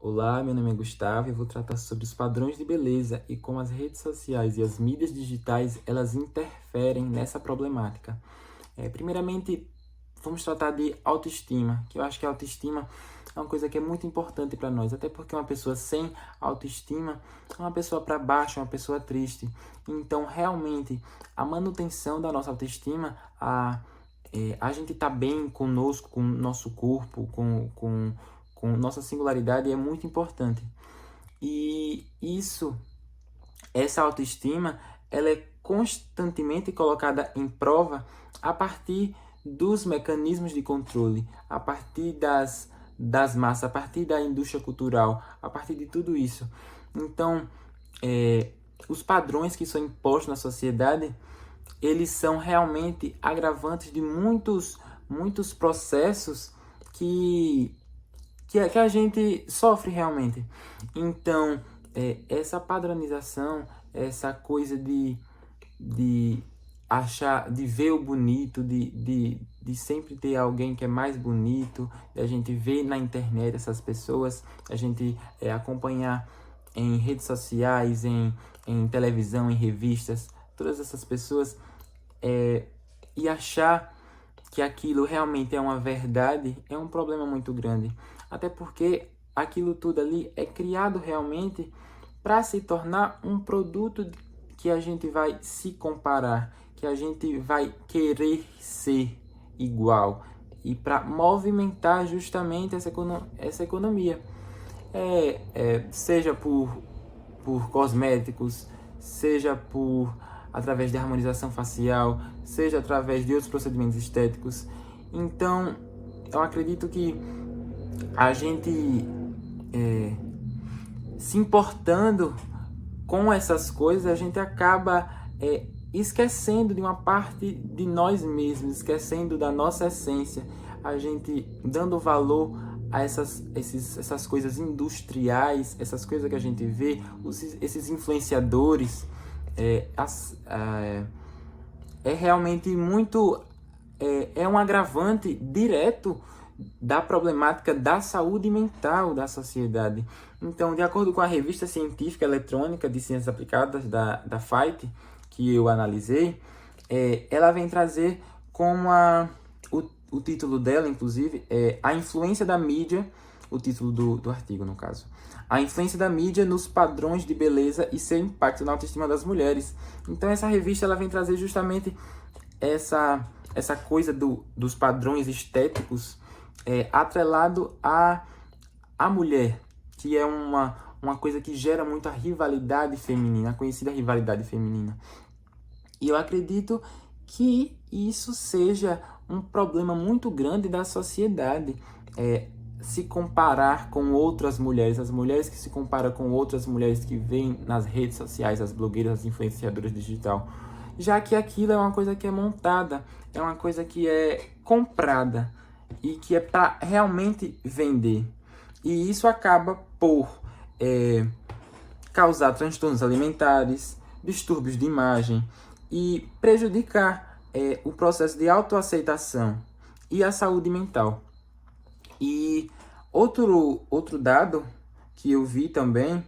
Olá, meu nome é Gustavo e vou tratar sobre os padrões de beleza e como as redes sociais e as mídias digitais elas interferem nessa problemática. Primeiramente, vamos tratar de autoestima, que eu acho que a autoestima é uma coisa que é muito importante para nós, até porque uma pessoa sem autoestima é uma pessoa para baixo, é uma pessoa triste. Então, realmente, a manutenção da nossa autoestima, a gente tá bem conosco, com o nosso corpo, com nossa singularidade é muito importante. E essa autoestima, ela é constantemente colocada em prova a partir dos mecanismos de controle, a partir das massas, a partir da indústria cultural, a partir de tudo isso. Então, os padrões que são impostos na sociedade, eles são realmente agravantes de muitos processos que que a gente sofre realmente. Então, essa padronização, essa coisa de achar, de ver o bonito, de sempre ter alguém que é mais bonito, a gente vê na internet essas pessoas, a gente acompanhar em redes sociais, em televisão, em revistas, todas essas pessoas, e achar que aquilo realmente é uma verdade é um problema muito grande. Até porque aquilo tudo ali é criado realmente para se tornar um produto que a gente vai se comparar, que a gente vai querer ser igual e para movimentar justamente essa economia. Seja por cosméticos, seja por através de harmonização facial, seja através de outros procedimentos estéticos. Então, eu acredito que a gente se importando com essas coisas, a gente acaba esquecendo de uma parte de nós mesmos, esquecendo da nossa essência, a gente dando valor a essas coisas industriais, essas coisas que a gente vê, esses influenciadores, é, as, é, é realmente muito. É um agravante direto da problemática da saúde mental da sociedade. Então, de acordo com a revista científica eletrônica de ciências aplicadas da FITE, que eu analisei, ela vem trazer como o título dela, inclusive, é A Influência da Mídia, o título do artigo, no caso. A influência da mídia nos padrões de beleza e seu impacto na autoestima das mulheres. Então, essa revista ela vem trazer justamente essa coisa dos padrões estéticos atrelado à mulher, que é uma coisa que gera muito a rivalidade feminina, a conhecida rivalidade feminina. E eu acredito que isso seja um problema muito grande da sociedade. Se comparar com outras mulheres, as mulheres que se comparam com outras mulheres que veem nas redes sociais, as blogueiras, as influenciadoras digital, já que aquilo é uma coisa que é montada, é uma coisa que é comprada e que é para realmente vender. E isso acaba por causar transtornos alimentares, distúrbios de imagem e prejudicar o processo de autoaceitação e a saúde mental. E outro dado que eu vi também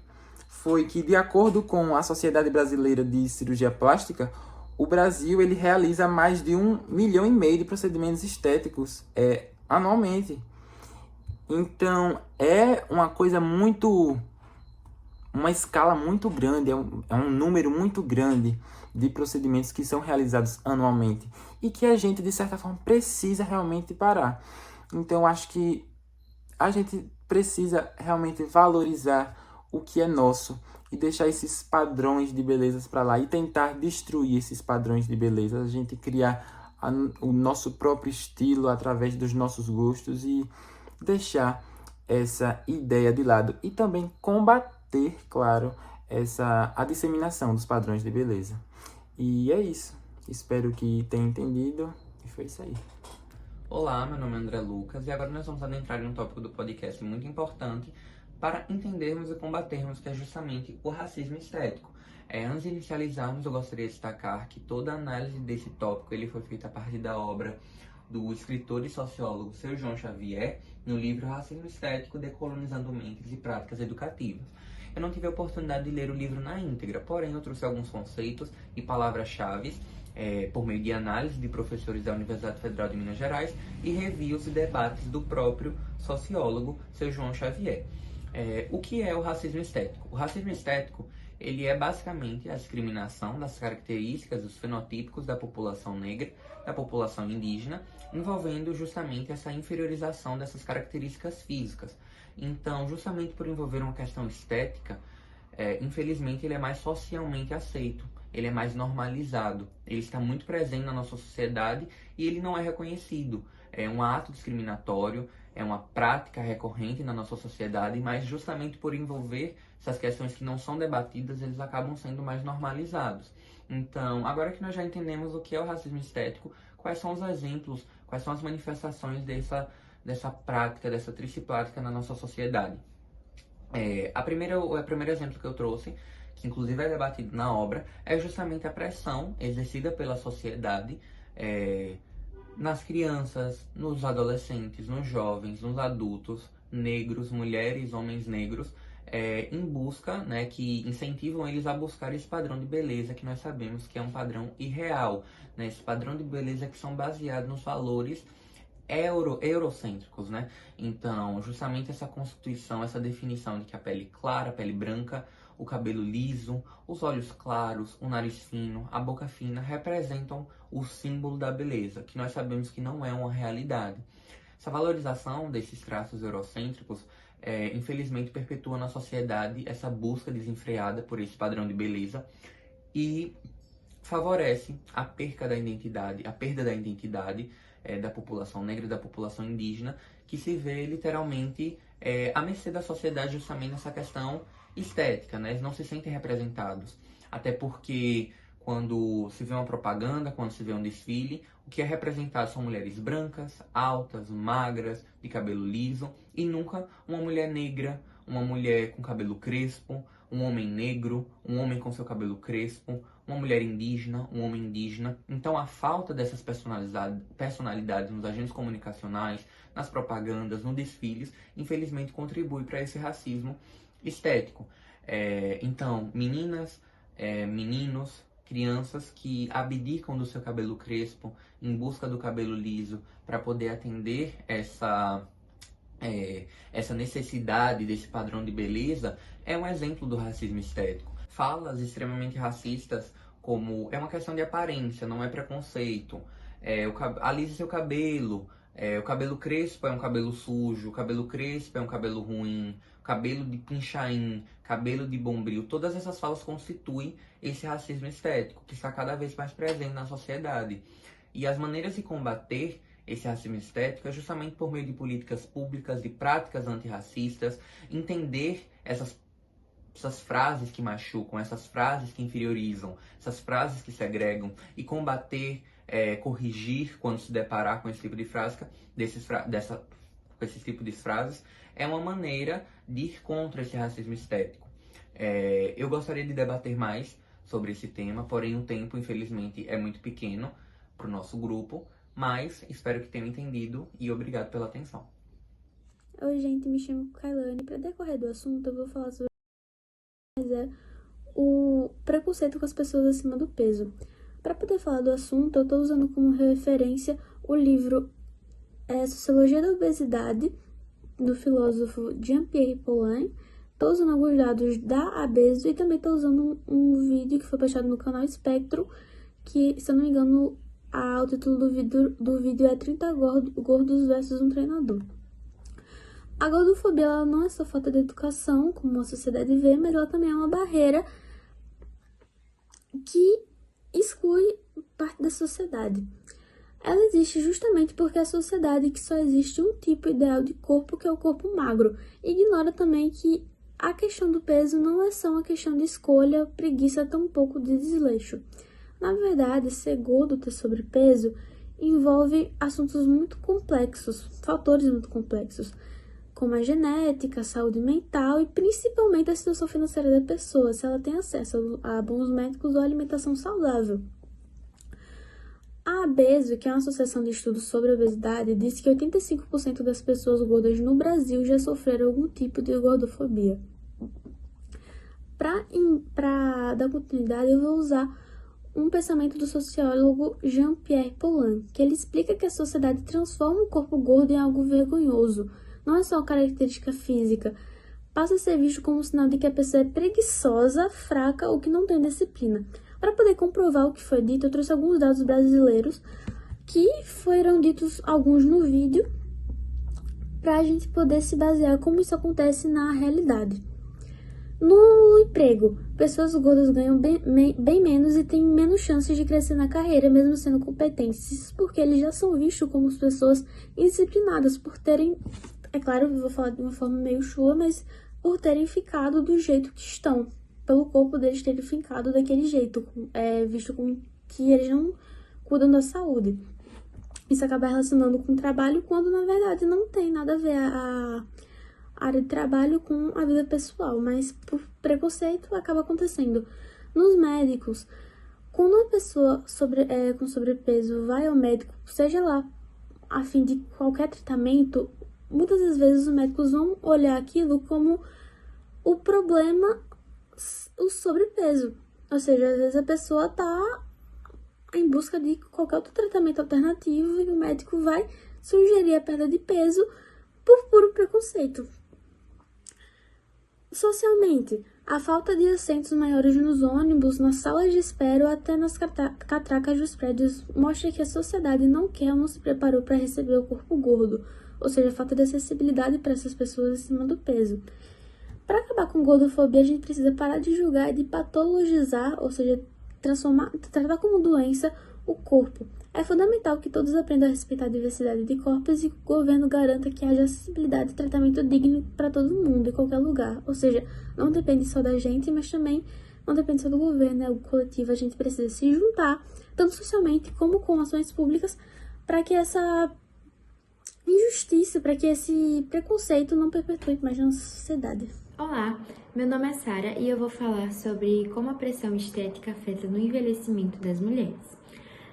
foi que, de acordo com a Sociedade Brasileira de Cirurgia Plástica, o Brasil ele realiza mais de 1,5 milhão de procedimentos estéticos anualmente. Então, é uma coisa uma escala muito grande, é um número muito grande de procedimentos que são realizados anualmente e que a gente, de certa forma, precisa realmente parar. Então, acho que a gente precisa realmente valorizar o que é nosso e deixar esses padrões de belezas para lá e tentar destruir esses padrões de beleza, a gente criar o nosso próprio estilo através dos nossos gostos e deixar essa ideia de lado e também combater, claro, a disseminação dos padrões de beleza. E é isso. Espero que tenha entendido e foi isso aí. Olá, meu nome é André Lucas e agora nós vamos adentrar em um tópico do podcast muito importante para entendermos e combatermos, que é justamente o racismo estético. Antes de inicializarmos, eu gostaria de destacar que toda a análise desse tópico ele foi feita a partir da obra do escritor e sociólogo Seu João Xavier, no livro Racismo Estético, Decolonizando Mentes e Práticas Educativas. Eu não tive a oportunidade de ler o livro na íntegra, porém eu trouxe alguns conceitos e palavras-chave por meio de análise de professores da Universidade Federal de Minas Gerais e reviews e debates do próprio sociólogo Seu João Xavier. O que é o racismo estético? O racismo estético ele é basicamente a discriminação das características, dos fenotípicos da população negra, da população indígena, envolvendo justamente essa inferiorização dessas características físicas. Então, justamente por envolver uma questão estética, infelizmente ele é mais socialmente aceito, ele é mais normalizado, ele está muito presente na nossa sociedade e ele não é reconhecido. É um ato discriminatório, é uma prática recorrente na nossa sociedade, mas justamente por envolver essas questões que não são debatidas, eles acabam sendo mais normalizados. Então, agora que nós já entendemos o que é o racismo estético, quais são os exemplos, quais são as manifestações dessa prática, dessa triste prática na nossa sociedade. O primeiro exemplo que eu trouxe, que inclusive é debatido na obra, é justamente a pressão exercida pela sociedade nas crianças, nos adolescentes, nos jovens, nos adultos, negros, mulheres, homens negros, em busca, né, que incentivam eles a buscar esse padrão de beleza que nós sabemos que é um padrão irreal, né, esse padrão de beleza que são baseados nos valores eurocêntricos, né? Então, justamente essa constituição, essa definição de que a pele clara, a pele branca, o cabelo liso, os olhos claros, o nariz fino, a boca fina representam o símbolo da beleza, que nós sabemos que não é uma realidade. Essa valorização desses traços eurocêntricos, infelizmente, perpetua na sociedade essa busca desenfreada por esse padrão de beleza e favorece a perda da identidade da população negra e da população indígena, que se vê literalmente à mercê da sociedade justamente nessa questão estética, né? Eles não se sentem representados. Até porque quando se vê uma propaganda, quando se vê um desfile, o que é representado são mulheres brancas, altas, magras, de cabelo liso, e nunca uma mulher negra, uma mulher com cabelo crespo, um homem negro, um homem com seu cabelo crespo, uma mulher indígena, um homem indígena. Então a falta dessas personalidades nos agentes comunicacionais, nas propagandas, nos desfiles, infelizmente contribui para esse racismo estético. Então, meninas, meninos, crianças que abdicam do seu cabelo crespo em busca do cabelo liso para poder atender essa necessidade desse padrão de beleza é um exemplo do racismo estético. Falas extremamente racistas como é uma questão de aparência, não é preconceito, alise seu cabelo, o cabelo crespo é um cabelo sujo, o cabelo crespo é um cabelo ruim, cabelo de pinchain, cabelo de bombril, todas essas falas constituem esse racismo estético que está cada vez mais presente na sociedade. E as maneiras de combater esse racismo estético é justamente por meio de políticas públicas, de práticas antirracistas, entender essas frases que machucam, essas frases que inferiorizam, essas frases que segregam e combater, corrigir quando se deparar com esse tipo de frase, com esse tipo de frases, é uma maneira de ir contra esse racismo estético. Eu gostaria de debater mais sobre esse tema, porém o tempo, infelizmente, é muito pequeno para o nosso grupo, mas espero que tenham entendido e obrigado pela atenção. Oi, gente, me chamo Kailane. Para decorrer do assunto, eu vou falar sobre o preconceito com as pessoas acima do peso. Para poder falar do assunto, eu estou usando como referência o livro Sociologia da Obesidade, do filósofo Jean-Pierre Paulin. Estou usando alguns dados da Abeso e também estou usando um vídeo que foi postado no canal Espectro, que, se eu não me engano, o título do vídeo é 30 gordos versus um treinador. A gordofobia ela não é só falta de educação, como a sociedade vê, mas ela também é uma barreira que exclui parte da sociedade. Ela existe justamente porque a sociedade que só existe um tipo ideal de corpo, que é o corpo magro, ignora também que a questão do peso não é só uma questão de escolha, preguiça, tampouco de desleixo. Na verdade, ser gordo, ter sobrepeso, envolve assuntos muito complexos, fatores muito complexos, como a genética, a saúde mental e principalmente a situação financeira da pessoa, se ela tem acesso a bons médicos ou alimentação saudável. A ABESO, que é uma associação de estudos sobre a obesidade, disse que 85% das pessoas gordas no Brasil já sofreram algum tipo de gordofobia. Para dar continuidade, eu vou usar um pensamento do sociólogo Jean-Pierre Paulin, que ele explica que a sociedade transforma o corpo gordo em algo vergonhoso. Não é só uma característica física, passa a ser visto como um sinal de que a pessoa é preguiçosa, fraca ou que não tem disciplina. Para poder comprovar o que foi dito, eu trouxe alguns dados brasileiros que foram ditos alguns no vídeo para a gente poder se basear como isso acontece na realidade. No emprego, pessoas gordas ganham bem menos e têm menos chances de crescer na carreira, mesmo sendo competentes. Isso porque eles já são vistos como pessoas indisciplinadas por terem, é claro, eu vou falar de uma forma meio chula, mas por terem ficado do jeito que estão, pelo corpo deles terem ficado daquele jeito, visto como que eles não cuidam da saúde. Isso acaba relacionando com o trabalho, quando na verdade não tem nada a ver a área de trabalho com a vida pessoal, mas por preconceito acaba acontecendo. Nos médicos, quando uma pessoa com sobrepeso vai ao médico, seja lá a fim de qualquer tratamento, muitas das vezes os médicos vão olhar aquilo como o problema, o sobrepeso. Ou seja, às vezes a pessoa está em busca de qualquer outro tratamento alternativo e o médico vai sugerir a perda de peso por puro preconceito. Socialmente, a falta de assentos maiores nos ônibus, nas salas de espera ou até nas catracas dos prédios mostra que a sociedade não quer ou não se preparou para receber o corpo gordo, ou seja, a falta de acessibilidade para essas pessoas acima do peso. Para acabar com gordofobia, a gente precisa parar de julgar e de patologizar, ou seja, tratar como doença o corpo. É fundamental que todos aprendam a respeitar a diversidade de corpos e que o governo garanta que haja acessibilidade e tratamento digno para todo mundo, em qualquer lugar. Ou seja, não depende só da gente, mas também não depende só do governo, é algo coletivo. A gente precisa se juntar, tanto socialmente como com ações públicas, para que essa injustiça, para que esse preconceito não perpetue mais na sociedade. Olá, meu nome é Sara e eu vou falar sobre como a pressão estética afeta no envelhecimento das mulheres.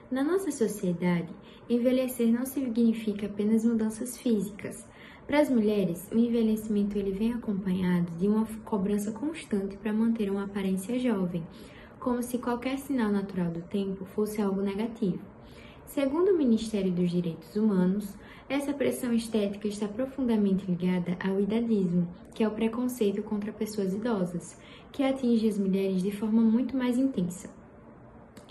Na nossa sociedade, envelhecer não significa apenas mudanças físicas. Para as mulheres, o envelhecimento ele vem acompanhado de uma cobrança constante para manter uma aparência jovem, como se qualquer sinal natural do tempo fosse algo negativo. Segundo o Ministério dos Direitos Humanos, essa pressão estética está profundamente ligada ao idadismo, que é o preconceito contra pessoas idosas, que atinge as mulheres de forma muito mais intensa.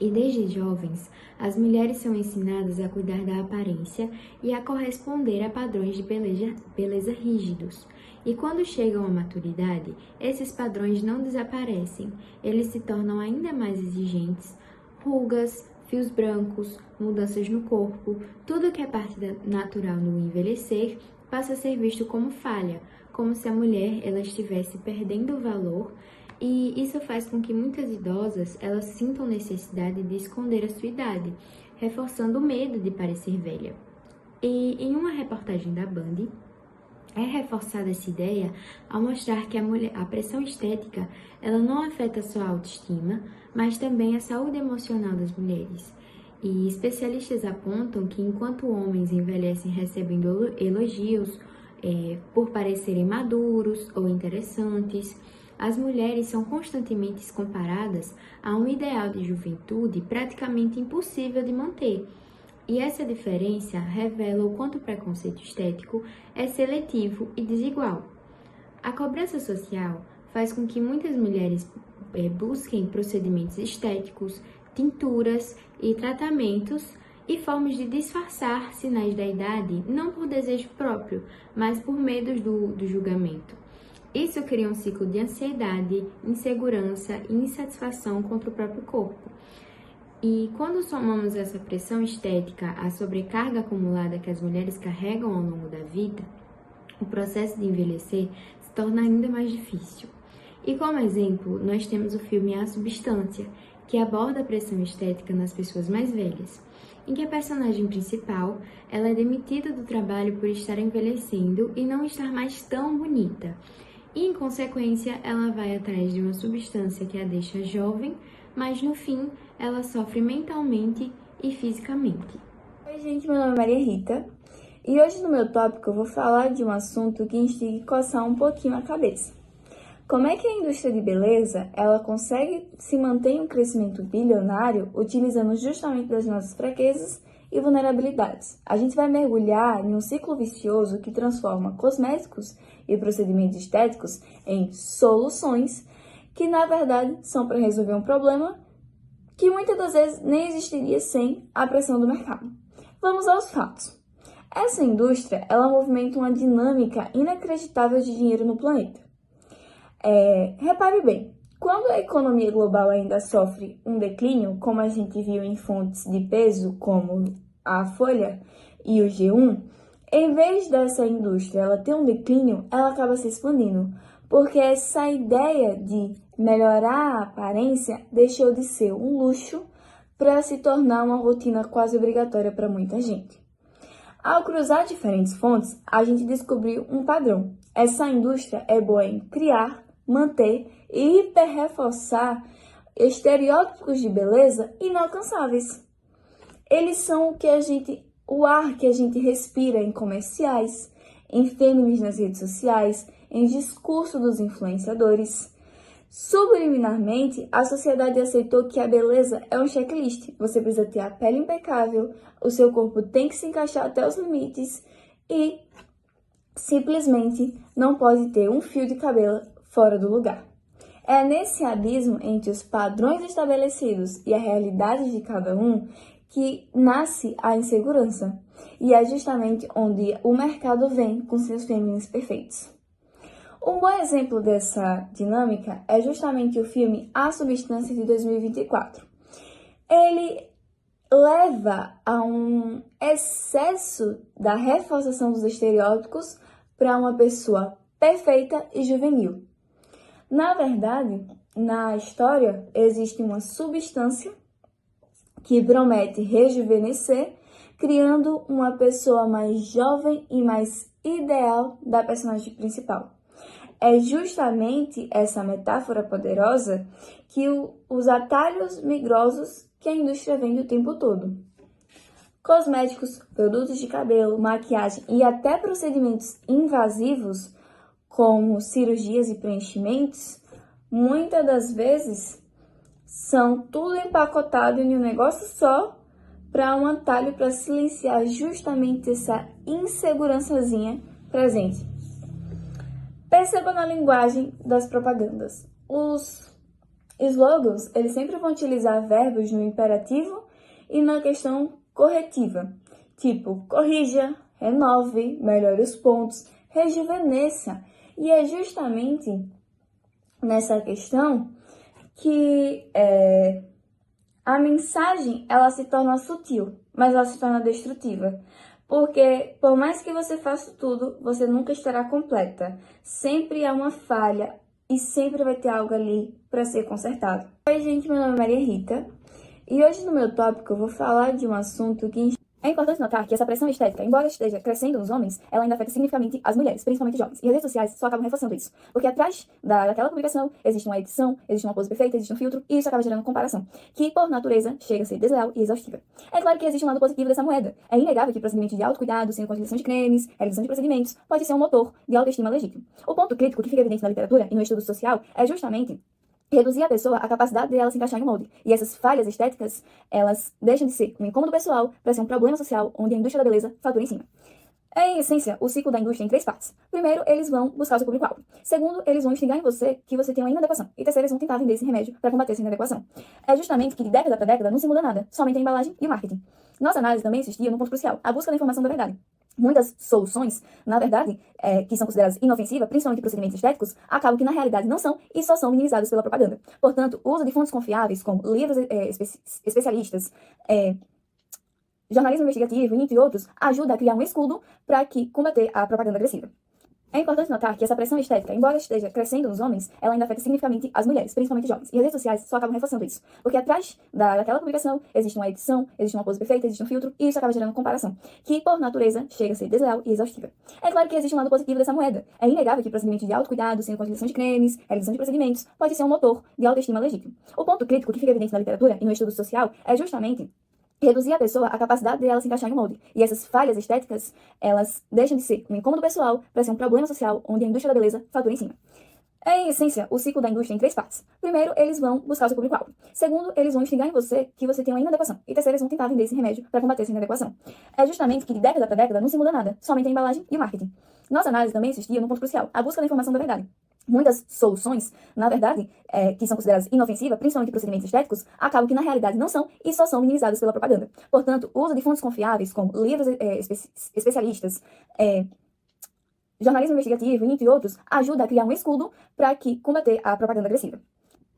E desde jovens, as mulheres são ensinadas a cuidar da aparência e a corresponder a padrões de beleza rígidos. E quando chegam à maturidade, esses padrões não desaparecem, eles se tornam ainda mais exigentes, rugas, fios brancos, mudanças no corpo, tudo que é parte natural no envelhecer passa a ser visto como falha, como se a mulher ela estivesse perdendo o valor, e isso faz com que muitas idosas elas sintam necessidade de esconder a sua idade, reforçando o medo de parecer velha. E em uma reportagem da Band, é reforçada essa ideia ao mostrar que a pressão estética ela não afeta só a autoestima, mas também a saúde emocional das mulheres. E especialistas apontam que enquanto homens envelhecem recebendo elogios por parecerem maduros ou interessantes, as mulheres são constantemente comparadas a um ideal de juventude praticamente impossível de manter. E essa diferença revela o quanto o preconceito estético é seletivo e desigual. A cobrança social faz com que muitas mulheres busquem procedimentos estéticos, tinturas e tratamentos e formas de disfarçar sinais da idade, não por desejo próprio, mas por medos do julgamento. Isso cria um ciclo de ansiedade, insegurança e insatisfação contra o próprio corpo. E quando somamos essa pressão estética à sobrecarga acumulada que as mulheres carregam ao longo da vida, o processo de envelhecer se torna ainda mais difícil. E como exemplo, nós temos o filme A Substância, que aborda a pressão estética nas pessoas mais velhas, em que a personagem principal ela é demitida do trabalho por estar envelhecendo e não estar mais tão bonita. E, em consequência, ela vai atrás de uma substância que a deixa jovem, mas no fim ela sofre mentalmente e fisicamente. Oi, gente, meu nome é Maria Rita e hoje no meu tópico eu vou falar de um assunto que instiga a coçar um pouquinho a cabeça. Como é que a indústria de beleza ela consegue se manter em um crescimento bilionário utilizando justamente das nossas fraquezas e vulnerabilidades? A gente vai mergulhar em um ciclo vicioso que transforma cosméticos e procedimentos estéticos em soluções que, na verdade, são para resolver um problema que muitas das vezes nem existiria sem a pressão do mercado. Vamos aos fatos. Essa indústria, ela movimenta uma dinâmica inacreditável de dinheiro no planeta. Repare bem, quando a economia global ainda sofre um declínio, como a gente viu em fontes de peso como a Folha e o G1, em vez dessa indústria ela ter um declínio, ela acaba se expandindo, porque essa ideia de melhorar a aparência deixou de ser um luxo para se tornar uma rotina quase obrigatória para muita gente. Ao cruzar diferentes fontes, a gente descobriu um padrão. Essa indústria é boa em criar, manter e hiperreforçar estereótipos de beleza inalcançáveis. Eles são o ar que a gente respira em comerciais, em filmes nas redes sociais, em discurso dos influenciadores. Subliminarmente, a sociedade aceitou que a beleza é um checklist. Você precisa ter a pele impecável, o seu corpo tem que se encaixar até os limites e simplesmente não pode ter um fio de cabelo fora do lugar. É nesse abismo entre os padrões estabelecidos e a realidade de cada um que nasce a insegurança. E é justamente onde o mercado vem com seus femininos perfeitos. Um bom exemplo dessa dinâmica é justamente o filme A Substância de 2024. Ele leva a um excesso da reforçação dos estereótipos para uma pessoa perfeita e juvenil. Na verdade, na história, existe uma substância que promete rejuvenescer, criando uma pessoa mais jovem e mais ideal da personagem principal. É justamente essa metáfora poderosa que os atalhos migrosos que a indústria vende o tempo todo. Cosméticos, produtos de cabelo, maquiagem e até procedimentos invasivos, como cirurgias e preenchimentos, muitas das vezes são tudo empacotado em um negócio só para um atalho para silenciar justamente essa insegurançazinha presente. Perceba na linguagem das propagandas. Os slogans, eles sempre vão utilizar verbos no imperativo e na questão corretiva, tipo corrija, renove, melhore os pontos, rejuvenesça. E é justamente nessa questão que a mensagem ela se torna sutil, mas ela se torna destrutiva. Porque, por mais que você faça tudo, você nunca estará completa. Sempre há uma falha e sempre vai ter algo ali para ser consertado. Oi, gente, meu nome é Maria Rita. E hoje no meu tópico eu vou falar de um assunto que... É importante notar que essa pressão estética, embora esteja crescendo nos homens, ela ainda afeta significativamente as mulheres, principalmente jovens. E as redes sociais só acabam reforçando isso. Porque atrás daquela publicação existe uma edição, existe uma pose perfeita, existe um filtro, e isso acaba gerando comparação, que por natureza chega a ser desleal e exaustiva. É claro que existe um lado positivo dessa moeda. É inegável que o procedimento de autocuidado, sem utilização de cremes, realização de procedimentos, pode ser um motor de autoestima legítimo. O ponto crítico que fica evidente na literatura e no estudo social é justamente reduzir a pessoa à capacidade dela se encaixar em um molde. E essas falhas estéticas, elas deixam de ser um incômodo pessoal para ser um problema social onde a indústria da beleza fatura em cima. É, em essência, o ciclo da indústria em 3 partes. Primeiro, eles vão buscar o seu público-alvo. Segundo, eles vão instigar em você que você tem uma inadequação. E terceiro, eles vão tentar vender esse remédio para combater essa inadequação. É justamente que de década para década não se muda nada, somente a embalagem e o marketing. Nossa análise também insistia no ponto crucial, a busca da informação da verdade. Muitas soluções, na verdade, que são consideradas inofensivas, principalmente procedimentos estéticos, acabam que na realidade não são e só são minimizadas pela propaganda. Portanto, o uso de fontes confiáveis, como livros especialistas, jornalismo investigativo, entre outros, ajuda a criar um escudo para combater a propaganda agressiva. É importante notar que essa pressão estética, embora esteja crescendo nos homens, ela ainda afeta significativamente as mulheres, principalmente jovens. E as redes sociais só acabam reforçando isso. Porque atrás daquela publicação existe uma edição, existe uma pose perfeita, existe um filtro, e isso acaba gerando comparação, que por natureza chega a ser desleal e exaustiva. É claro que existe um lado positivo dessa moeda. É inegável que o procedimento de autocuidado, sem utilização de cremes, realização de procedimentos, pode ser um motor de autoestima legítimo. O ponto crítico que fica evidente na literatura e no estudo social é justamente reduzir a pessoa à capacidade dela se encaixar em um molde. E essas falhas estéticas, elas deixam de ser um incômodo pessoal para ser um problema social onde a indústria da beleza fatura em cima. É, em essência, o ciclo da indústria em 3 partes. Primeiro, eles vão buscar o seu público-alvo. Segundo, eles vão instigar em você que você tem uma inadequação. E terceiro, eles vão tentar vender esse remédio para combater essa inadequação. É justamente que de década para década não se muda nada, somente a embalagem e o marketing. Nossa análise também insistia num ponto crucial, a busca da informação da verdade. Muitas soluções, na verdade, que são consideradas inofensivas, principalmente procedimentos estéticos, acabam que na realidade não são e só são minimizadas pela propaganda. Portanto, o uso de fontes confiáveis, como livros especialistas, jornalismo investigativo, entre outros, ajuda a criar um escudo para combater a propaganda agressiva.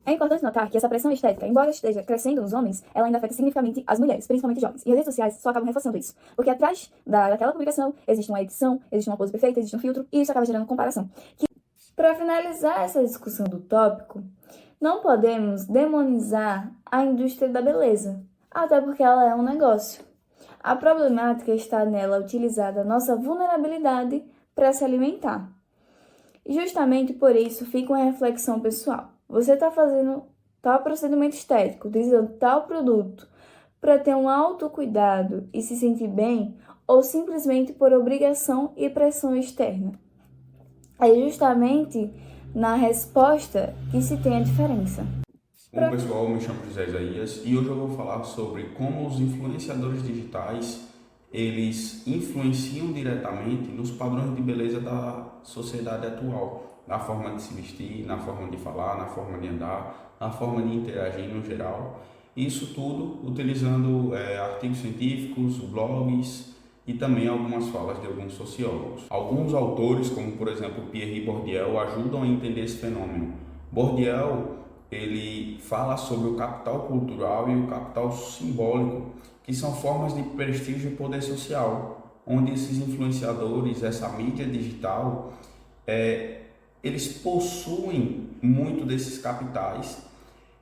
É importante notar que essa pressão estética, embora esteja crescendo nos homens, ela ainda afeta significativamente as mulheres, principalmente jovens. E as redes sociais só acabam reforçando isso. Porque atrás daquela publicação existe uma edição, existe uma pose perfeita, existe um filtro, e isso acaba gerando comparação. Para finalizar essa discussão do tópico, não podemos demonizar a indústria da beleza, até porque ela é um negócio. A problemática está nela utilizar a nossa vulnerabilidade para se alimentar. E justamente por isso fica uma reflexão pessoal. Você está fazendo tal procedimento estético, utilizando tal produto para ter um autocuidado e se sentir bem, ou simplesmente por obrigação e pressão externa? É justamente na resposta que se tem a diferença. Bom, pessoal, me chamo José Isaías e hoje eu vou falar sobre como os influenciadores digitais eles influenciam diretamente nos padrões de beleza da sociedade atual, na forma de se vestir, na forma de falar, na forma de andar, na forma de interagir no geral. Isso tudo utilizando artigos científicos, blogs e também algumas falas de alguns sociólogos. Alguns autores, como por exemplo Pierre Bourdieu, ajudam a entender esse fenômeno. Bourdieu ele fala sobre o capital cultural e o capital simbólico, que são formas de prestígio e poder social, onde esses influenciadores, essa mídia digital, eles possuem muito desses capitais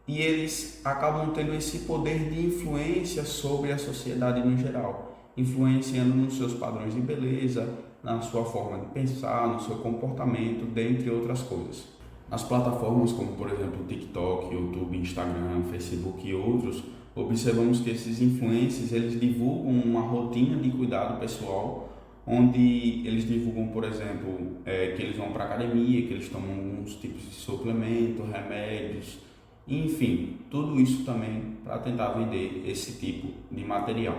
e eles acabam tendo esse poder de influência sobre a sociedade no geral, influenciando nos seus padrões de beleza, na sua forma de pensar, no seu comportamento, dentre outras coisas. Nas plataformas como, por exemplo, TikTok, YouTube, Instagram, Facebook e outros, observamos que esses influencers eles divulgam uma rotina de cuidado pessoal, onde eles divulgam, por exemplo, que eles vão para a academia, que eles tomam alguns tipos de suplemento, remédios, enfim, tudo isso também para tentar vender esse tipo de material,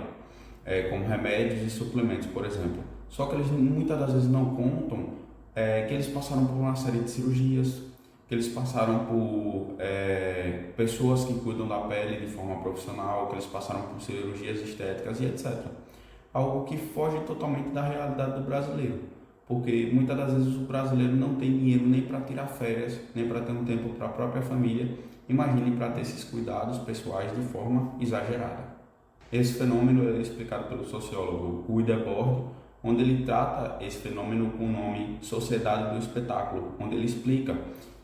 como remédios e suplementos, por exemplo. Só que eles muitas das vezes não contam que eles passaram por uma série de cirurgias, que eles passaram por pessoas que cuidam da pele de forma profissional, que eles passaram por cirurgias estéticas e etc. Algo que foge totalmente da realidade do brasileiro, porque muitas das vezes o brasileiro não tem dinheiro nem para tirar férias, nem para ter um tempo para a própria família, imagine para ter esses cuidados pessoais de forma exagerada. Esse fenômeno é explicado pelo sociólogo Guy Debord, onde ele trata esse fenômeno com o nome Sociedade do Espetáculo, onde ele explica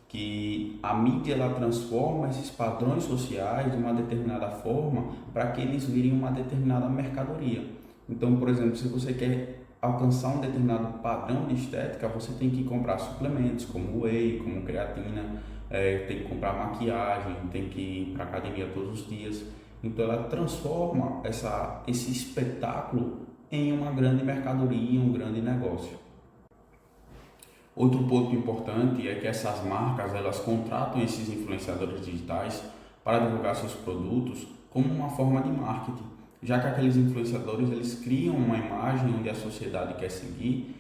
que a mídia ela transforma esses padrões sociais de uma determinada forma para que eles virem uma determinada mercadoria. Então, por exemplo, se você quer alcançar um determinado padrão de estética, você tem que comprar suplementos como whey, como creatina, tem que comprar maquiagem, tem que ir para a academia todos os dias. Então ela transforma esse espetáculo em uma grande mercadoria, um grande negócio. Outro ponto importante é que essas marcas elas contratam esses influenciadores digitais para divulgar seus produtos como uma forma de marketing, já que aqueles influenciadores eles criam uma imagem onde a sociedade quer seguir,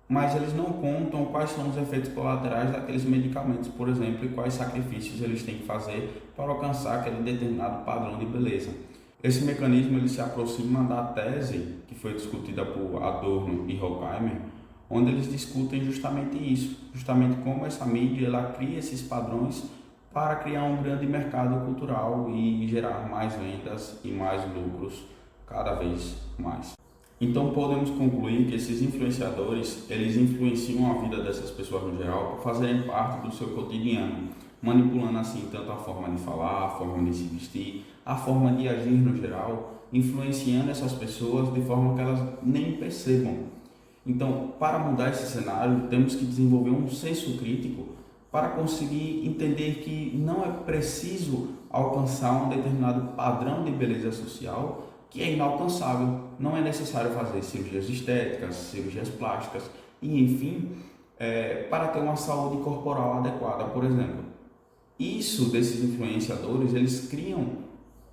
mas eles não contam quais são os efeitos colaterais daqueles medicamentos, por exemplo, e quais sacrifícios eles têm que fazer para alcançar aquele determinado padrão de beleza. Esse mecanismo ele se aproxima da tese que foi discutida por Adorno e Horkheimer, onde eles discutem justamente isso, justamente como essa mídia ela cria esses padrões para criar um grande mercado cultural e gerar mais vendas e mais lucros cada vez mais. Então podemos concluir que esses influenciadores, eles influenciam a vida dessas pessoas no geral por fazerem parte do seu cotidiano, manipulando assim tanto a forma de falar, a forma de se vestir, a forma de agir no geral, influenciando essas pessoas de forma que elas nem percebam. Então, para mudar esse cenário, temos que desenvolver um senso crítico para conseguir entender que não é preciso alcançar um determinado padrão de beleza social que que é inalcançável. Não é necessário fazer cirurgias estéticas, cirurgias plásticas e, enfim, para ter uma saúde corporal adequada, por exemplo. Isso desses influenciadores, eles criam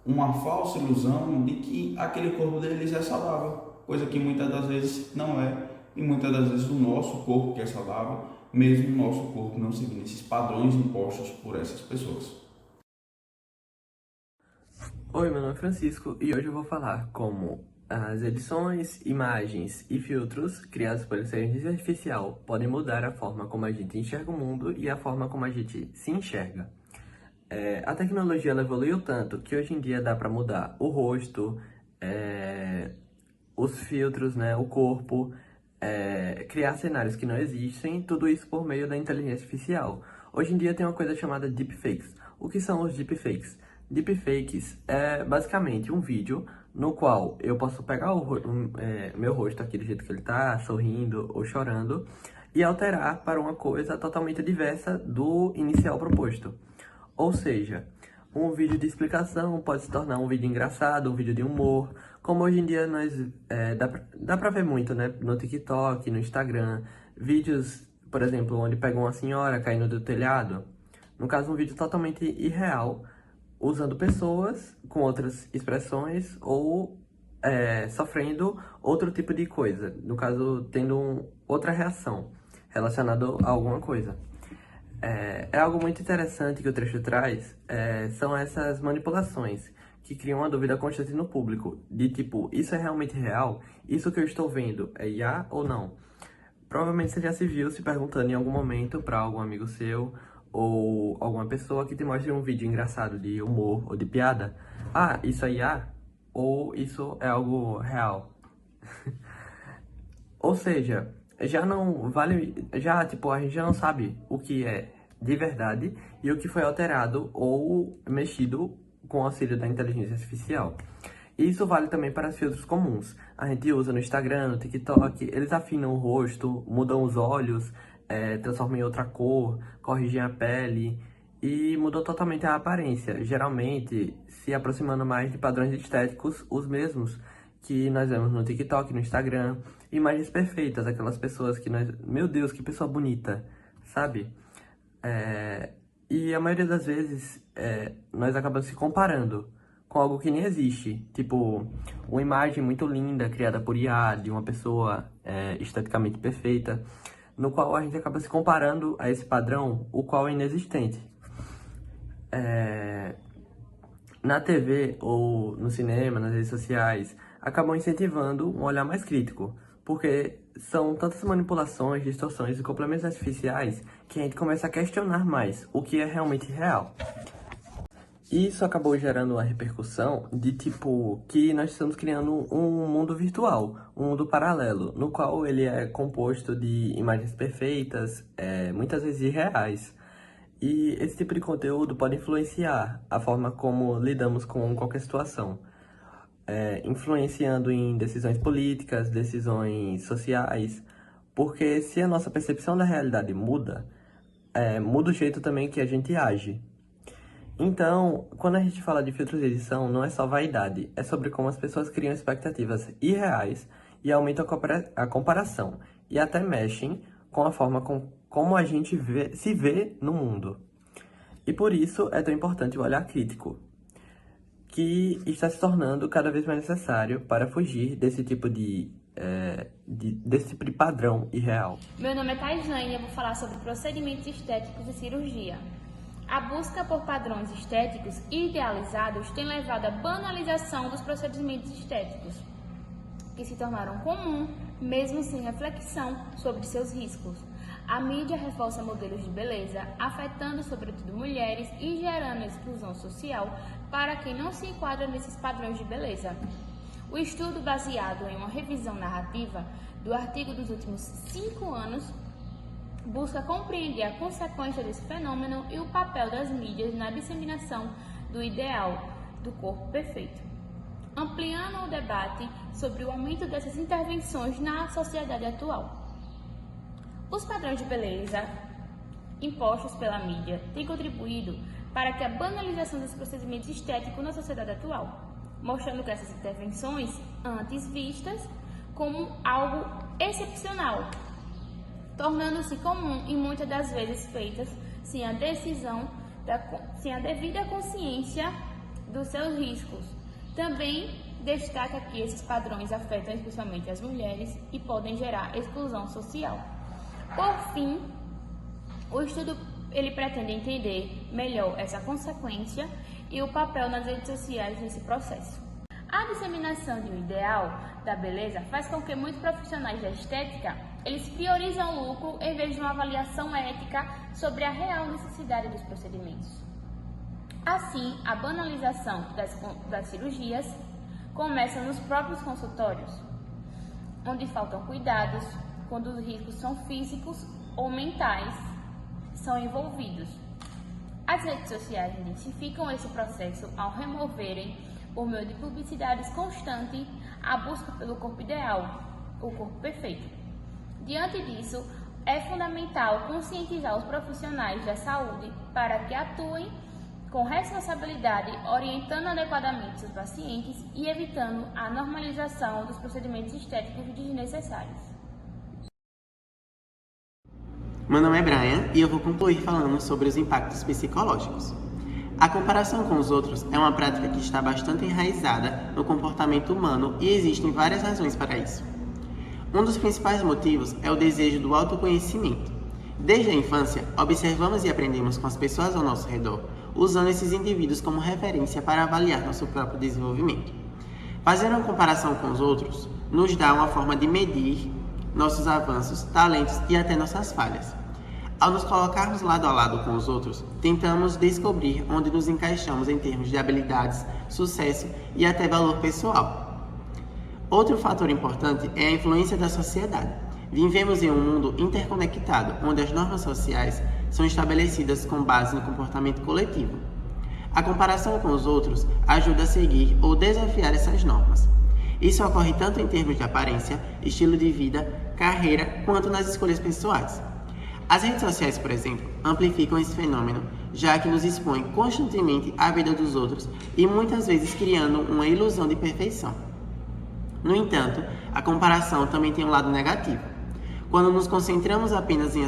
uma falsa ilusão de que aquele corpo deles é saudável, coisa que muitas das vezes não é, e muitas das vezes o nosso corpo que é saudável, mesmo o nosso corpo não seguindo esses padrões impostos por essas pessoas. Oi, meu nome é Francisco e hoje eu vou falar como as edições, imagens e filtros criados pela inteligência artificial podem mudar a forma como a gente enxerga o mundo e a forma como a gente se enxerga. A tecnologia ela evoluiu tanto que hoje em dia dá para mudar o rosto, os filtros, né, o corpo, criar cenários que não existem, tudo isso por meio da inteligência artificial. Hoje em dia tem uma coisa chamada deepfakes. O que são os deepfakes? Deepfakes é basicamente um vídeo no qual eu posso pegar o meu rosto aqui do jeito que ele tá, sorrindo ou chorando, e alterar para uma coisa totalmente diversa do inicial proposto. Ou seja, um vídeo de explicação pode se tornar um vídeo engraçado, um vídeo de humor, como hoje em dia dá pra ver muito, né? No TikTok, no Instagram, vídeos, por exemplo, onde pegam uma senhora caindo do telhado. No caso, um vídeo totalmente irreal, usando pessoas com outras expressões ou sofrendo outro tipo de coisa. No caso, tendo outra reação relacionada a alguma coisa. É algo muito interessante que o trecho traz, são essas manipulações que criam uma dúvida constante no público, de tipo, isso é realmente real? Isso que eu estou vendo é IA ou não? Provavelmente você já se viu se perguntando em algum momento para algum amigo seu ou alguma pessoa que te mostre um vídeo engraçado de humor ou de piada. Ah, isso é IA? Ou isso é algo real? Ou seja, já não vale, tipo, a gente já não sabe o que é de verdade e o que foi alterado ou mexido com o auxílio da inteligência artificial. E isso vale também para os filtros comuns. A gente usa no Instagram, no TikTok, eles afinam o rosto, mudam os olhos, transformam em outra cor, corrigem a pele e mudou totalmente a aparência, geralmente se aproximando mais de padrões estéticos, os mesmos que nós vemos no TikTok, no Instagram, imagens perfeitas, aquelas pessoas que nós... Meu Deus, que pessoa bonita, sabe? E a maioria das vezes nós acabamos se comparando com algo que nem existe, tipo uma imagem muito linda criada por IA de uma pessoa esteticamente perfeita, no qual a gente acaba se comparando a esse padrão, o qual é inexistente. Na TV ou no cinema, nas redes sociais, acabam incentivando um olhar mais crítico, porque são tantas manipulações, distorções e complementos artificiais que a gente começa a questionar mais o que é realmente real. Isso acabou gerando uma repercussão de tipo que nós estamos criando um mundo virtual, um mundo paralelo, no qual ele é composto de imagens perfeitas, muitas vezes irreais. E esse tipo de conteúdo pode influenciar a forma como lidamos com qualquer situação, influenciando em decisões políticas, decisões sociais, porque se a nossa percepção da realidade muda, muda o jeito também que a gente age. Então, quando a gente fala de filtros de edição, não é só vaidade, é sobre como as pessoas criam expectativas irreais e aumentam a comparação, e até mexem com a forma como a gente se vê no mundo. E por isso é tão importante o olhar crítico, que está se tornando cada vez mais necessário para fugir desse tipo de padrão irreal. Meu nome é Taislane e eu vou falar sobre procedimentos estéticos e cirurgia. A busca por padrões estéticos idealizados tem levado à banalização dos procedimentos estéticos, que se tornaram comum, mesmo sem reflexão sobre seus riscos. A mídia reforça modelos de beleza, afetando sobretudo mulheres e gerando exclusão social para quem não se enquadra nesses padrões de beleza. O estudo, baseado em uma revisão narrativa do artigo dos últimos 5 anos, busca compreender a consequência desse fenômeno e o papel das mídias na disseminação do ideal do corpo perfeito, ampliando o debate sobre o aumento dessas intervenções na sociedade atual. Os padrões de beleza impostos pela mídia têm contribuído para que a banalização dos procedimentos estéticos na sociedade atual. mostrando que essas intervenções, antes vistas como algo excepcional, tornando-se comum e muitas das vezes feitas sem a devida consciência dos seus riscos. Também destaca que esses padrões afetam especialmente as mulheres e podem gerar exclusão social. Por fim, o estudo ele pretende entender melhor essa consequência e o papel nas redes sociais nesse processo. A disseminação de um ideal da beleza faz com que muitos profissionais da estética eles priorizam o lucro em vez de uma avaliação ética sobre a real necessidade dos procedimentos. Assim, a banalização das cirurgias começa nos próprios consultórios, onde faltam cuidados quando os riscos são físicos ou mentais são envolvidos. As redes sociais intensificam esse processo ao removerem, por meio de publicidades constantes, a busca pelo corpo ideal, o corpo perfeito. Diante disso, é fundamental conscientizar os profissionais da saúde para que atuem com responsabilidade, orientando adequadamente seus pacientes e evitando a normalização dos procedimentos estéticos desnecessários. Meu nome é Brian e eu vou concluir falando sobre os impactos psicológicos. A comparação com os outros é uma prática que está bastante enraizada no comportamento humano e existem várias razões para isso. Um dos principais motivos é o desejo do autoconhecimento. Desde a infância, observamos e aprendemos com as pessoas ao nosso redor, usando esses indivíduos como referência para avaliar nosso próprio desenvolvimento. Fazer uma comparação com os outros nos dá uma forma de medir nossos avanços, talentos e até nossas falhas. Ao nos colocarmos lado a lado com os outros, tentamos descobrir onde nos encaixamos em termos de habilidades, sucesso e até valor pessoal. Outro fator importante é a influência da sociedade. Vivemos em um mundo interconectado, onde as normas sociais são estabelecidas com base no comportamento coletivo. A comparação com os outros ajuda a seguir ou desafiar essas normas. Isso ocorre tanto em termos de aparência, estilo de vida, carreira, quanto nas escolhas pessoais. As redes sociais, por exemplo, amplificam esse fenômeno, já que nos expõem constantemente à vida dos outros e muitas vezes criando uma ilusão de perfeição. No entanto, a comparação também tem um lado negativo. Quando nos concentramos apenas em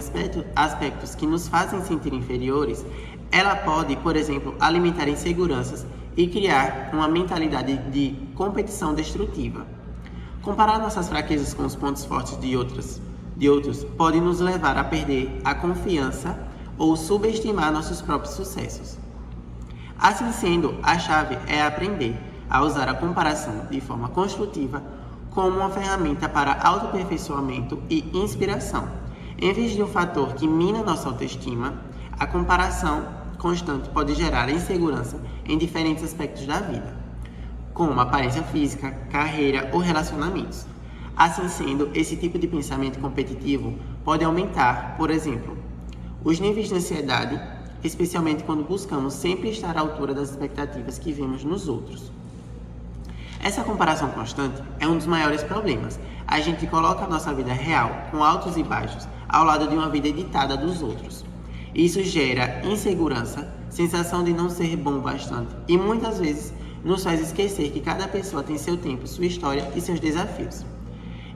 aspectos que nos fazem sentir inferiores, ela pode, por exemplo, alimentar inseguranças e criar uma mentalidade de competição destrutiva. Comparar nossas fraquezas com os pontos fortes de outros pode nos levar a perder a confiança ou subestimar nossos próprios sucessos. Assim sendo, a chave é aprender a usar a comparação de forma construtiva como uma ferramenta para autoaperfeiçoamento e inspiração. Em vez de um fator que mina nossa autoestima, a comparação constante pode gerar insegurança em diferentes aspectos da vida, como aparência física, carreira ou relacionamentos. Assim sendo, esse tipo de pensamento competitivo pode aumentar, por exemplo, os níveis de ansiedade, especialmente quando buscamos sempre estar à altura das expectativas que vemos nos outros. Essa comparação constante é um dos maiores problemas. A gente coloca a nossa vida real, com altos e baixos, ao lado de uma vida editada dos outros. Isso gera insegurança, sensação de não ser bom bastante e muitas vezes nos faz esquecer que cada pessoa tem seu tempo, sua história e seus desafios.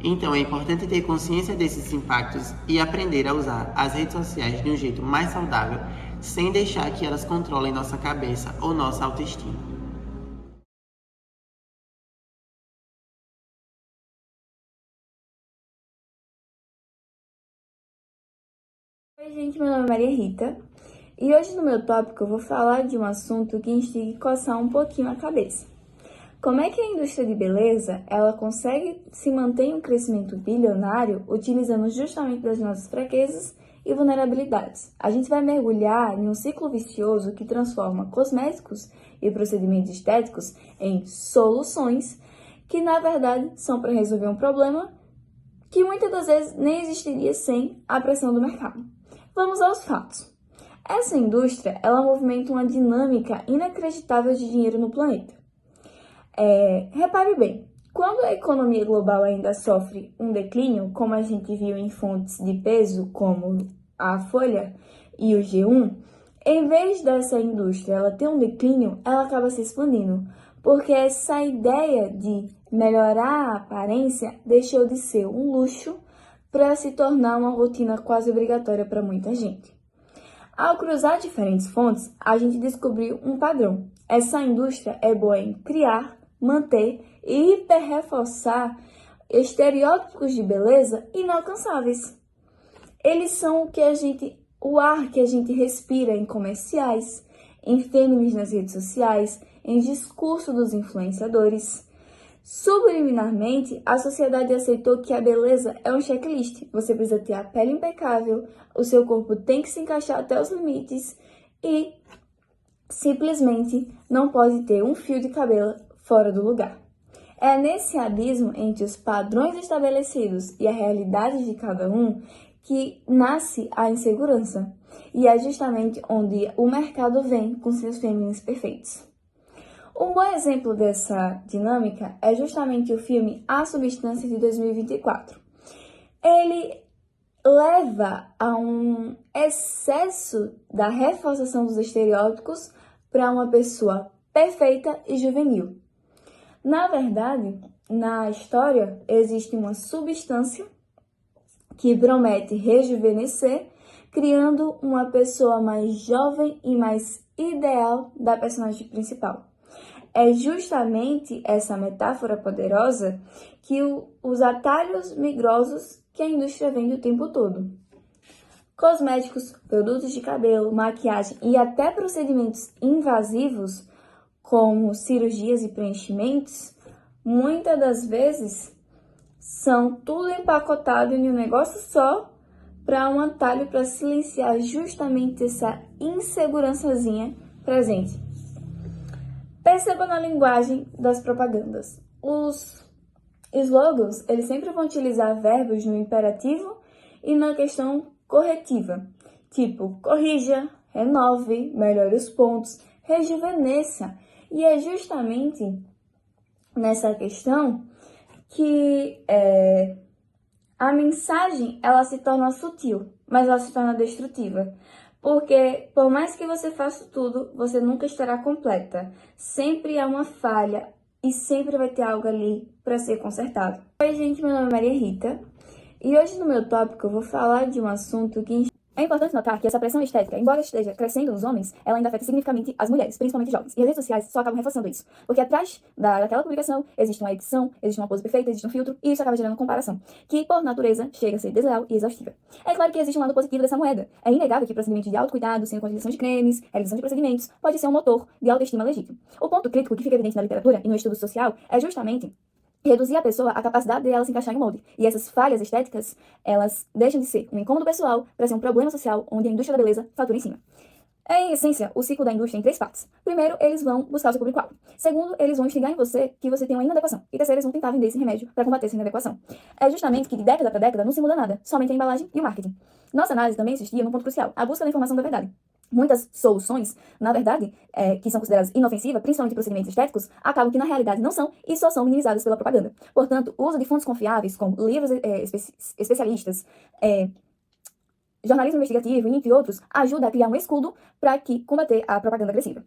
Então é importante ter consciência desses impactos e aprender a usar as redes sociais de um jeito mais saudável, sem deixar que elas controlem nossa cabeça ou nossa autoestima. Oi gente, meu nome é Maria Rita e hoje no meu tópico eu vou falar de um assunto que instiga a coçar um pouquinho a cabeça. Como é que a indústria de beleza ela consegue se manter em um crescimento bilionário utilizando justamente das nossas fraquezas e vulnerabilidades? A gente vai mergulhar em um ciclo vicioso que transforma cosméticos e procedimentos estéticos em soluções que na verdade são para resolver um problema que muitas das vezes nem existiria sem a pressão do mercado. Vamos aos fatos. Essa indústria, ela movimenta uma dinâmica inacreditável de dinheiro no planeta. Repare bem, quando a economia global ainda sofre um declínio, como a gente viu em fontes de peso como a Folha e o G1, Em vez dessa indústria ela ter um declínio, ela acaba se expandindo, porque essa ideia de melhorar a aparência deixou de ser um luxo para se tornar uma rotina quase obrigatória para muita gente. Ao cruzar diferentes fontes, a gente descobriu um padrão. Essa indústria é boa em criar, manter e hiperreforçar estereótipos de beleza inalcançáveis. Eles são o ar que a gente respira em comerciais, em filmes nas redes sociais, em discurso dos influenciadores. Subliminarmente, a sociedade aceitou que a beleza é um checklist. Você precisa ter a pele impecável, o seu corpo tem que se encaixar até os limites e simplesmente não pode ter um fio de cabelo fora do lugar. É nesse abismo entre os padrões estabelecidos e a realidade de cada um que nasce a insegurança. E é justamente onde o mercado vem com seus fêmeas perfeitos. Um bom exemplo dessa dinâmica é justamente o filme A Substância de 2024. Ele leva a um excesso da reforçação dos estereótipos para uma pessoa perfeita e juvenil. Na verdade, na história, existe uma substância que promete rejuvenescer, criando uma pessoa mais jovem e mais ideal da personagem principal. É justamente essa metáfora poderosa que os atalhos milagrosos que a indústria vende o tempo todo. Cosméticos, produtos de cabelo, maquiagem e até procedimentos invasivos, como cirurgias e preenchimentos, muitas das vezes são tudo empacotado em um negócio só para um atalho para silenciar justamente essa insegurançazinha presente. Perceba na linguagem das propagandas. Os slogans, eles sempre vão utilizar verbos no imperativo e na questão corretiva, tipo corrija, renove, melhore os pontos, rejuvenesça. E é justamente nessa questão que a mensagem ela se torna sutil, mas ela se torna destrutiva. Porque, por mais que você faça tudo, você nunca estará completa. Sempre há uma falha e sempre vai ter algo ali para ser consertado. Oi, gente, meu nome é Maria Rita e hoje no meu tópico eu vou falar de um assunto que... É importante notar que essa pressão estética, embora esteja crescendo nos homens, ela ainda afeta significativamente as mulheres, principalmente jovens. E as redes sociais só acabam reforçando isso. Porque atrás daquela publicação existe uma edição, existe uma pose perfeita, existe um filtro, e isso acaba gerando comparação, que por natureza chega a ser desleal e exaustiva. É claro que existe um lado positivo dessa moeda. É inegável que procedimentos de autocuidado, sendo com a utilização de cremes, realização de procedimentos, pode ser um motor de autoestima legítimo. O ponto crítico que fica evidente na literatura e no estudo social é justamente reduzir a pessoa à capacidade de ela se encaixar em um molde. E essas falhas estéticas, elas deixam de ser um incômodo pessoal para ser um problema social onde a indústria da beleza fatura em cima. Em essência, o ciclo da indústria em 3 partes. Primeiro, eles vão buscar o seu público-alvo. Segundo, eles vão instigar em você que você tem uma inadequação. E terceiro, eles vão tentar vender esse remédio para combater essa inadequação. É justamente que de década para década não se muda nada, somente a embalagem e o marketing. Nossa análise também existia num ponto crucial, a busca da informação da verdade. Muitas soluções, na verdade, que são consideradas inofensivas, principalmente procedimentos estéticos, acabam que na realidade não são e só são minimizadas pela propaganda. Portanto, o uso de fontes confiáveis, como livros especialistas, jornalismo investigativo, entre outros, ajuda a criar um escudo para combater a propaganda agressiva.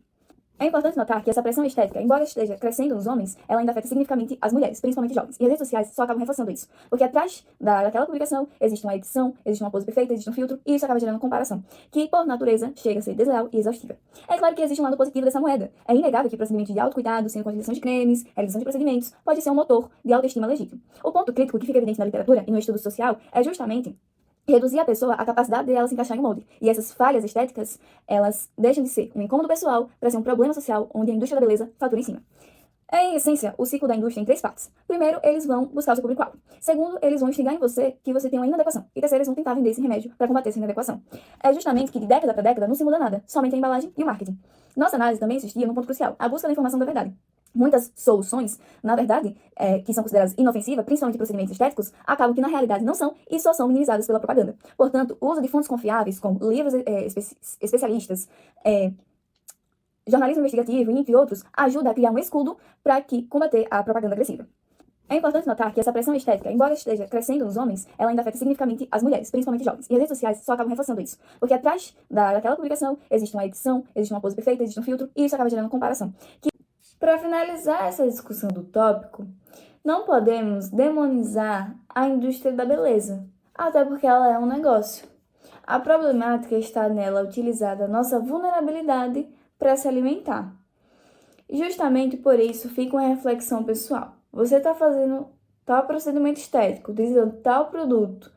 É importante notar que essa pressão estética, embora esteja crescendo nos homens, ela ainda afeta significativamente as mulheres, principalmente jovens. E as redes sociais só acabam reforçando isso. Porque atrás daquela publicação existe uma edição, existe uma pose perfeita, existe um filtro, e isso acaba gerando comparação, que por natureza chega a ser desleal e exaustiva. É importante notar que essa pressão estética, embora esteja crescendo nos homens, ela ainda afeta significativamente as mulheres, principalmente jovens. E as redes sociais só acabam reforçando isso. Porque atrás daquela publicação existe uma edição, existe uma pose perfeita, existe um filtro, e isso acaba gerando comparação, que por natureza chega a ser desleal e exaustiva. É claro que existe um lado positivo dessa moeda. É inegável que procedimentos de autocuidado, sendo com a utilização de cremes, realização de procedimentos, pode ser um motor de autoestima legítimo. O ponto crítico que fica evidente na literatura e no estudo social é justamente reduzir a pessoa à capacidade de ela se encaixar em um molde. E essas falhas estéticas, elas deixam de ser um incômodo pessoal para ser um problema social onde a indústria da beleza fatura em cima. Em essência, o ciclo da indústria em 3 partes. Primeiro, eles vão buscar o seu público-alvo. Segundo, eles vão instigar em você que você tem uma inadequação. E terceiro, eles vão tentar vender esse remédio para combater essa inadequação. É justamente que de década para década não se muda nada, somente a embalagem e o marketing. Nossa análise também existia num ponto crucial, a busca da informação da verdade. Muitas soluções, na verdade, que são consideradas inofensivas, principalmente procedimentos estéticos, acabam que na realidade não são e só são minimizadas pela propaganda. Portanto, o uso de fontes confiáveis, como livros especialistas, jornalismo investigativo, entre outros, ajuda a criar um escudo para combater a propaganda agressiva. É importante notar que essa pressão estética, embora esteja crescendo nos homens, ela ainda afeta significativamente as mulheres, principalmente jovens. E as redes sociais só acabam reforçando isso. Porque atrás daquela publicação existe uma edição, existe uma pose perfeita, existe um filtro, e isso acaba gerando comparação. Para finalizar essa discussão do tópico, não podemos demonizar a indústria da beleza, até porque ela é um negócio. A problemática está nela utilizar a nossa vulnerabilidade para se alimentar. E justamente por isso fica uma reflexão pessoal. Você está fazendo tal procedimento estético, utilizando tal produto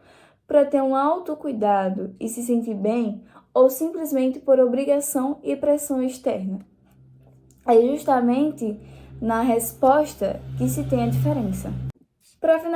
para ter um autocuidado e se sentir bem, ou simplesmente por obrigação e pressão externa? É justamente na resposta que se tem a diferença. Para finalizar,